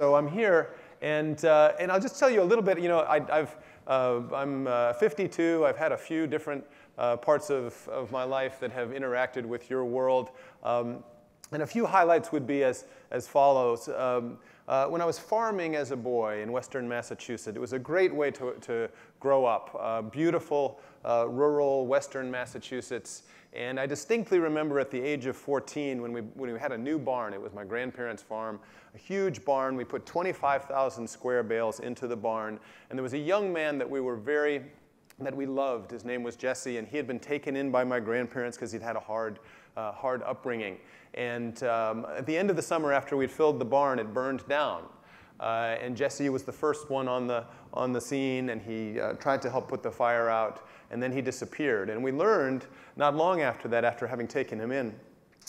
So I'm here, and I'll just tell you a little bit. You know, I'm 52. I've had a few different parts of my life that have interacted with your world, and a few highlights would be as follows. When I was farming as a boy in western Massachusetts, it was a great way to grow up. Beautiful rural western Massachusetts. And I distinctly remember at the age of 14 when we had a new barn. It was my grandparents' farm, a huge barn. We put 25,000 square bales into the barn. And there was a young man that we loved. His name was Jesse, and he had been taken in by my grandparents because he'd had a hard upbringing. And at the end of the summer, after we'd filled the barn, it burned down. And Jesse was the first one on the scene, and he tried to help put the fire out, and then he disappeared. And we learned not long after that, after having taken him in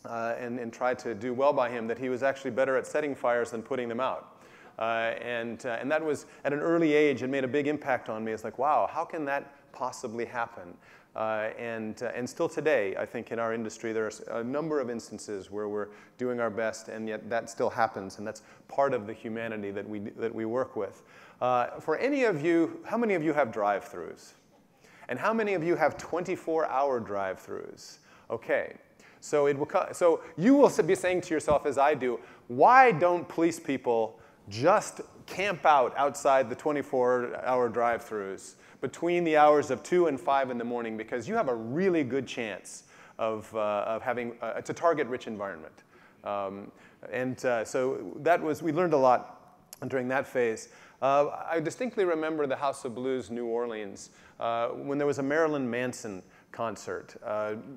and tried to do well by him, that he was actually better at setting fires than putting them out. And that was, at an early age, it made a big impact on me. It's like, wow, how can that possibly happen? And still today, I think in our industry, there's a number of instances where we're doing our best, and yet that still happens, and that's part of the humanity that we work with. For any of you, how many of you have drive-thrus? And how many of you have 24-hour drive-thrus? Okay, so you will be saying to yourself, as I do, why don't police people just camp out outside the 24-hour drive-thrus between the hours of 2 and 5 in the morning, because you have a really good chance of having it's a target-rich environment. So we learned a lot during that phase. I distinctly remember the House of Blues, New Orleans, when there was a Marilyn Manson concert.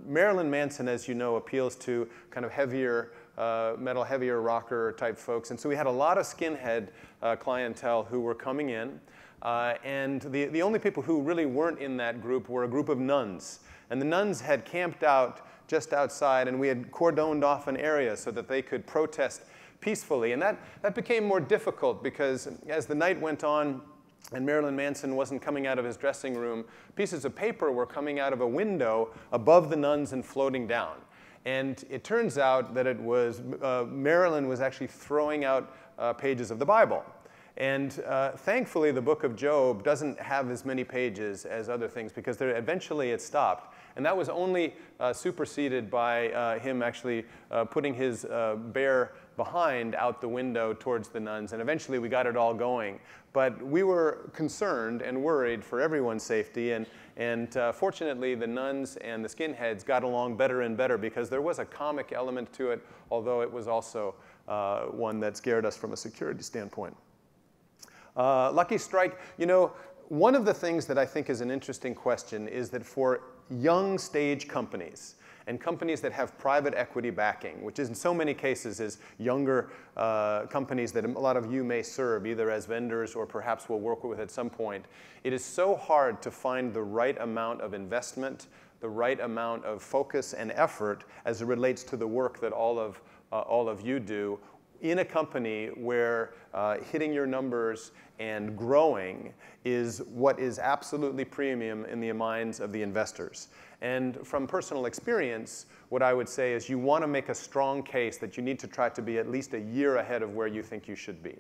Marilyn Manson, as you know, appeals to kind of heavier metal, heavier rocker type folks, and so we had a lot of skinhead clientele who were coming in. And the only people who really weren't in that group were a group of nuns. And the nuns had camped out just outside, and we had cordoned off an area so that they could protest peacefully. And that became more difficult because as the night went on and Marilyn Manson wasn't coming out of his dressing room, pieces of paper were coming out of a window above the nuns and floating down. And it turns out that it was Marilyn was actually throwing out pages of the Bible. And thankfully, the book of Job doesn't have as many pages as other things, because eventually it stopped. And that was only superseded by him actually putting his bare behind out the window towards the nuns. And eventually we got it all going. But we were concerned and worried for everyone's safety. And fortunately, the nuns and the skinheads got along better and better, because there was a comic element to it, although it was also one that scared us from a security standpoint. Lucky Strike, you know, one of the things that I think is an interesting question is that for young stage companies and companies that have private equity backing, which is in so many cases is younger companies that a lot of you may serve either as vendors or perhaps will work with at some point, it is so hard to find the right amount of investment, the right amount of focus and effort as it relates to the work that all of you do in a company where hitting your numbers and growing is what is absolutely premium in the minds of the investors. And from personal experience, what I would say is you want to make a strong case that you need to try to be at least a year ahead of where you think you should be.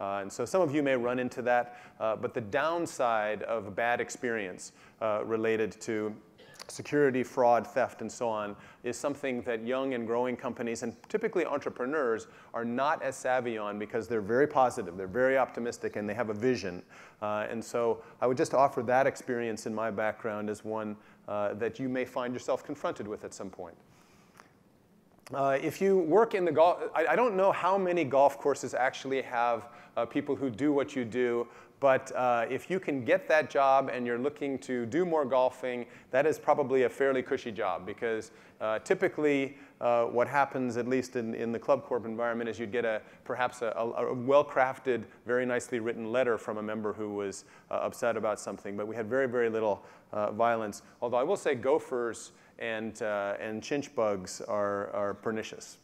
And so some of you may run into that, but the downside of a bad experience related to security, fraud, theft, and so on is something that young and growing companies, and typically entrepreneurs, are not as savvy on, because they're very positive, they're very optimistic, and they have a vision. And so I would just offer that experience in my background as one that you may find yourself confronted with at some point. If you work in the golf, I don't know how many golf courses actually have people who do what you do, but if you can get that job and you're looking to do more golfing, that is probably a fairly cushy job, because typically what happens, at least in the Club Corp environment, is you'd get perhaps a well-crafted, very nicely written letter from a member who was upset about something. But we had very, very little violence. Although I will say gophers and chinch bugs are pernicious.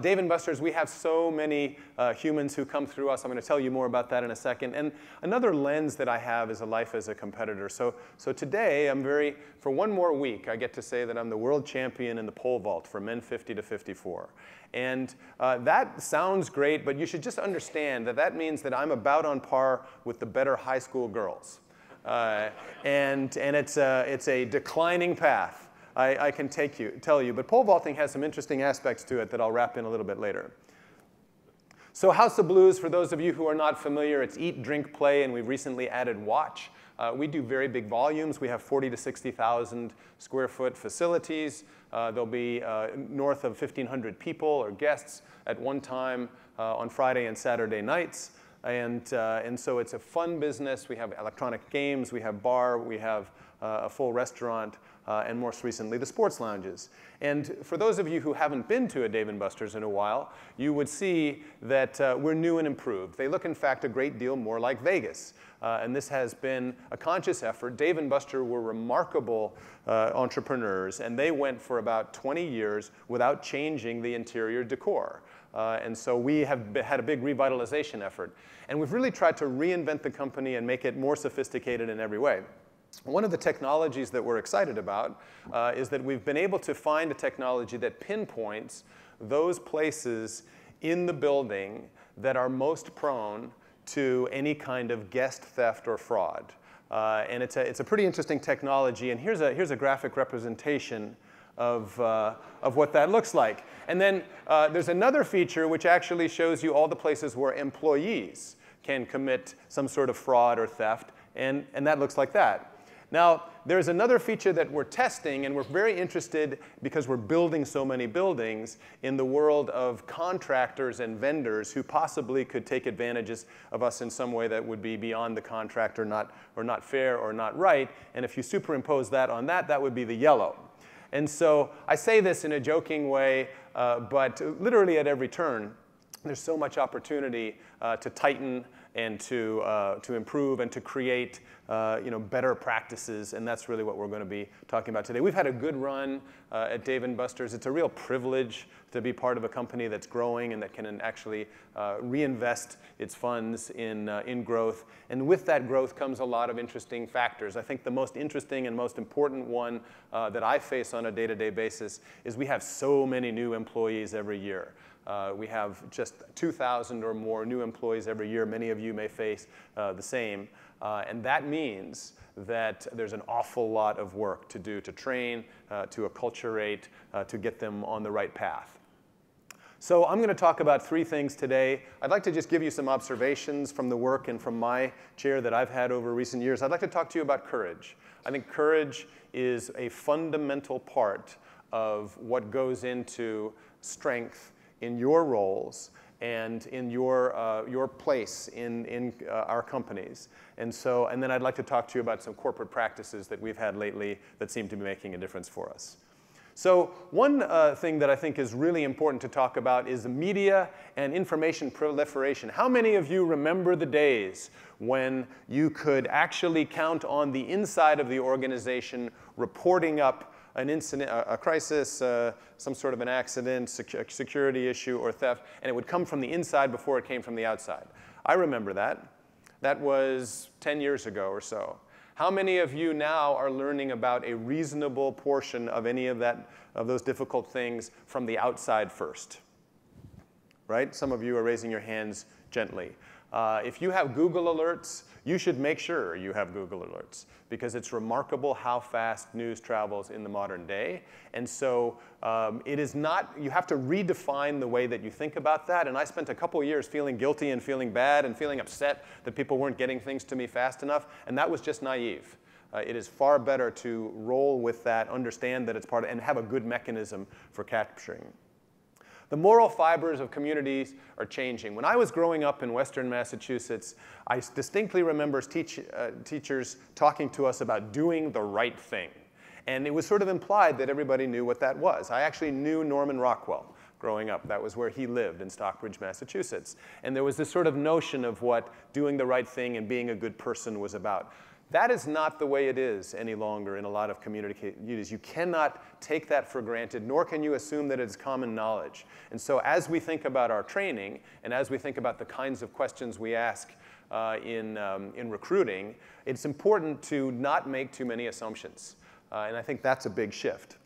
Dave & Buster's, we have so many humans who come through us. I'm going to tell you more about that in a second. And another lens that I have is a life as a competitor. So today, for one more week, I get to say that I'm the world champion in the pole vault for men 50 to 54. And that sounds great, but you should just understand that that means that I'm about on par with the better high school girls. And it's a declining path. I can tell you, but pole vaulting has some interesting aspects to it that I'll wrap in a little bit later. So House of Blues, for those of you who are not familiar, it's eat, drink, play, and we've recently added watch. We do very big volumes. We have 40 to 60,000 square foot facilities. There'll be north of 1,500 people or guests at one time on Friday and Saturday nights. And so it's a fun business. We have electronic games, we have bar, we have a full restaurant, and most recently the sports lounges. And for those of you who haven't been to a Dave & Buster's in a while, you would see that we're new and improved. They look, in fact, a great deal more like Vegas. And this has been a conscious effort. Dave & Buster were remarkable entrepreneurs, and they went for about 20 years without changing the interior decor. And so we have had a big revitalization effort. And we've really tried to reinvent the company and make it more sophisticated in every way. One of the technologies that we're excited about is that we've been able to find a technology that pinpoints those places in the building that are most prone to any kind of guest theft or fraud. And it's a pretty interesting technology. And here's a graphic representation of what that looks like. And then there's another feature which actually shows you all the places where employees can commit some sort of fraud or theft. And that looks like that. Now, there's another feature that we're testing, and we're very interested, because we're building so many buildings, in the world of contractors and vendors who possibly could take advantages of us in some way that would be beyond the contract or not fair or not right. And if you superimpose that on that, that would be the yellow. And so I say this in a joking way, but literally at every turn, there's so much opportunity to tighten and to improve and to create better practices, and that's really what we're going to be talking about today. We've had a good run at Dave & Buster's. It's a real privilege to be part of a company that's growing and that can actually reinvest its funds in growth. And with that growth comes a lot of interesting factors. I think the most interesting and most important one that I face on a day-to-day basis is we have so many new employees every year. We have just 2,000 or more new employees every year. Many of you may face the same. And that means that there's an awful lot of work to do to train, to acculturate, to get them on the right path. So I'm going to talk about three things today. I'd like to just give you some observations from the work and from my chair that I've had over recent years. I'd like to talk to you about courage. I think courage is a fundamental part of what goes into strength in your roles and in your place in our companies. And then I'd like to talk to you about some corporate practices that we've had lately that seem to be making a difference for us. So one thing that I think is really important to talk about is the media and information proliferation. How many of you remember the days when you could actually count on the inside of the organization reporting up an incident, a crisis, some sort of an accident, security issue, or theft, and it would come from the inside before it came from the outside? I remember that. That was 10 years ago or so. How many of you now are learning about a reasonable portion of any of those difficult things from the outside first? Right? Some of you are raising your hands gently. If you have Google alerts, you should make sure you have Google alerts, because it's remarkable how fast news travels in the modern day. And so it is not, you have to redefine the way that you think about that. And I spent a couple years feeling guilty and feeling bad and feeling upset that people weren't getting things to me fast enough. And that was just naive. It is far better to roll with that, understand that it's part of, and have a good mechanism for capturing. The moral fibers of communities are changing. When I was growing up in Western Massachusetts, I distinctly remember teachers talking to us about doing the right thing. And it was sort of implied that everybody knew what that was. I actually knew Norman Rockwell growing up. That was where he lived, in Stockbridge, Massachusetts. And there was this sort of notion of what doing the right thing and being a good person was about. That is not the way it is any longer in a lot of communities. You cannot take that for granted, nor can you assume that it's common knowledge. And so as we think about our training, and as we think about the kinds of questions we ask in recruiting, it's important to not make too many assumptions. And I think that's a big shift.